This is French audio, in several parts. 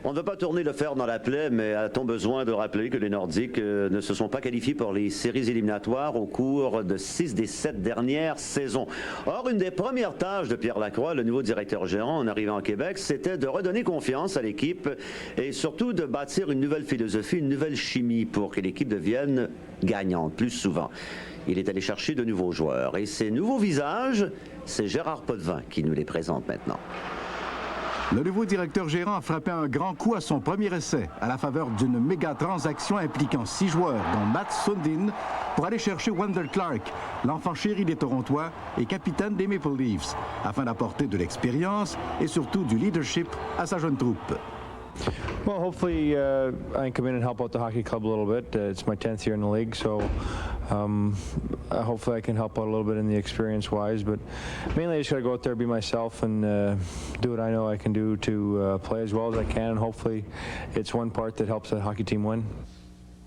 On ne veut pas tourner le fer dans la plaie, mais a-t-on besoin de rappeler que les Nordiques ne se sont pas qualifiés pour les séries éliminatoires au cours de 6 des 7 dernières saisons. Or, une des premières tâches de Pierre Lacroix, le nouveau directeur gérant en arrivant à Québec, c'était de redonner confiance à l'équipe et surtout de bâtir une nouvelle philosophie, une nouvelle chimie pour que l'équipe devienne gagnante plus souvent. Il est allé chercher de nouveaux joueurs et ces nouveaux visages, c'est Gérard Potvin qui nous les présente maintenant. Le nouveau directeur gérant a frappé un grand coup à son premier essai, à la faveur d'une méga transaction impliquant 6 joueurs, dont Matt Sundin, pour aller chercher Wendell Clark, l'enfant chéri des Torontois et capitaine des Maple Leafs, afin d'apporter de l'expérience et surtout du leadership à sa jeune troupe. Well, hopefully I can come in and help out the hockey club a little bit. It's my 10th year in the league, so hopefully I can help out a little bit in the experience-wise. But mainly I just got to go out there, be myself, and do what I know I can do to play as well as I can. And hopefully it's one part that helps the hockey team win.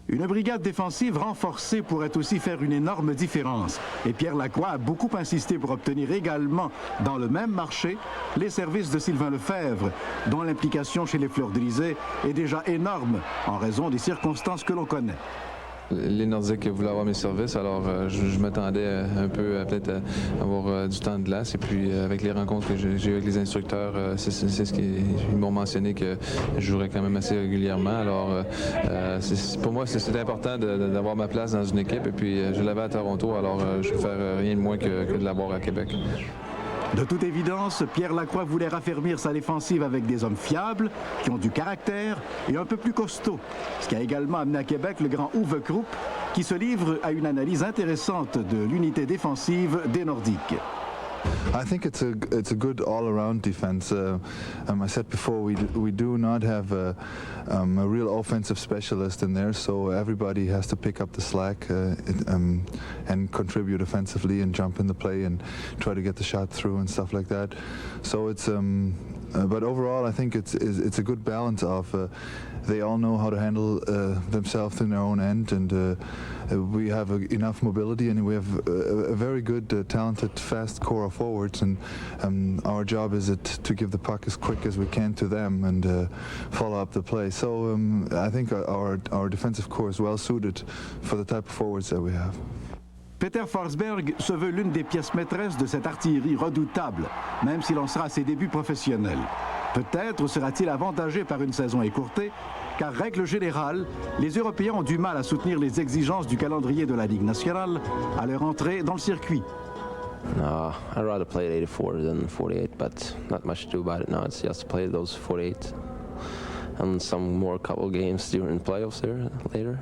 Une brigade défensive renforcée pourrait aussi faire une énorme différence. Et Pierre Lacroix a beaucoup insisté pour obtenir également, dans le même marché, les services de Sylvain Lefebvre, dont l'implication chez les Fleurs-de-Lysée est déjà énorme en raison des circonstances que l'on connaît. Les Nordiques voulaient avoir mes services, alors je m'attendais un peu à peut-être avoir du temps de glace. Et puis avec les rencontres que j'ai eues avec les instructeurs, c'est ce qu'ils m'ont mentionné que je jouerais quand même assez régulièrement. Alors pour moi, c'était important d'avoir ma place dans une équipe. Et puis je l'avais à Toronto, alors je ne peux faire rien de moins que de l'avoir à Québec. De toute évidence, Pierre Lacroix voulait raffermir sa défensive avec des hommes fiables, qui ont du caractère et un peu plus costauds. Ce qui a également amené à Québec le grand Uwe Krupp, qui se livre à une analyse intéressante de l'unité défensive des Nordiques. I think it's a good all-around defense. I said before, we do not have a real offensive specialist in there, so everybody has to pick up the slack and contribute offensively and jump in the play and try to get the shot through and stuff like that. So it's but overall, I think it's a good balance of they all know how to handle themselves in their own end, and we have enough mobility, and we have a very good, talented, fast core of forwards, and our job is to give the puck as quick as we can to them and follow up the play. So I think our defensive core is well suited for the type of forwards that we have. Peter Forsberg se veut l'une des pièces maîtresses de cette artillerie redoutable, même s'il en sera à ses débuts professionnels. Peut-être sera-t-il avantagé par une saison écourtée, car règle générale, les Européens ont du mal à soutenir les exigences du calendrier de la Ligue nationale à leur entrée dans le circuit. No, I'd rather play at 84 than 48, but not much to do about it now. It's just to play those 48 and some more couple games during the playoffs there later.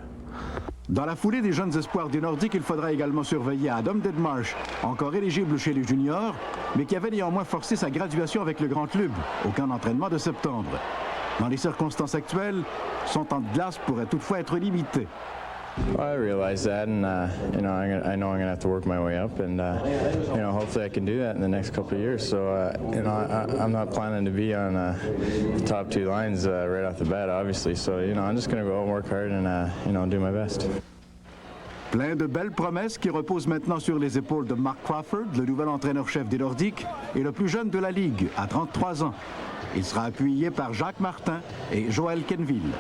Dans la foulée des jeunes espoirs du Nordique, il faudra également surveiller Adam Deadmarsh, encore éligible chez les juniors, mais qui avait néanmoins forcé sa graduation avec le grand club au camp d'entraînement de septembre. Dans les circonstances actuelles, son temps de glace pourrait toutefois être limité. I realize that, and I know I'm going to have to work my way up, and hopefully I can do that in the next couple of years. So I'm not planning to be on the top 2 lines right off the bat, obviously. So I'm just going to go out and work hard and do my best. Plein de belles promesses qui reposent maintenant sur les épaules de Mark Crawford, le nouvel entraîneur-chef des Nordiques et le plus jeune de la Ligue, à 33 ans. Il sera appuyé par Jacques Martin et Joël Quenneville.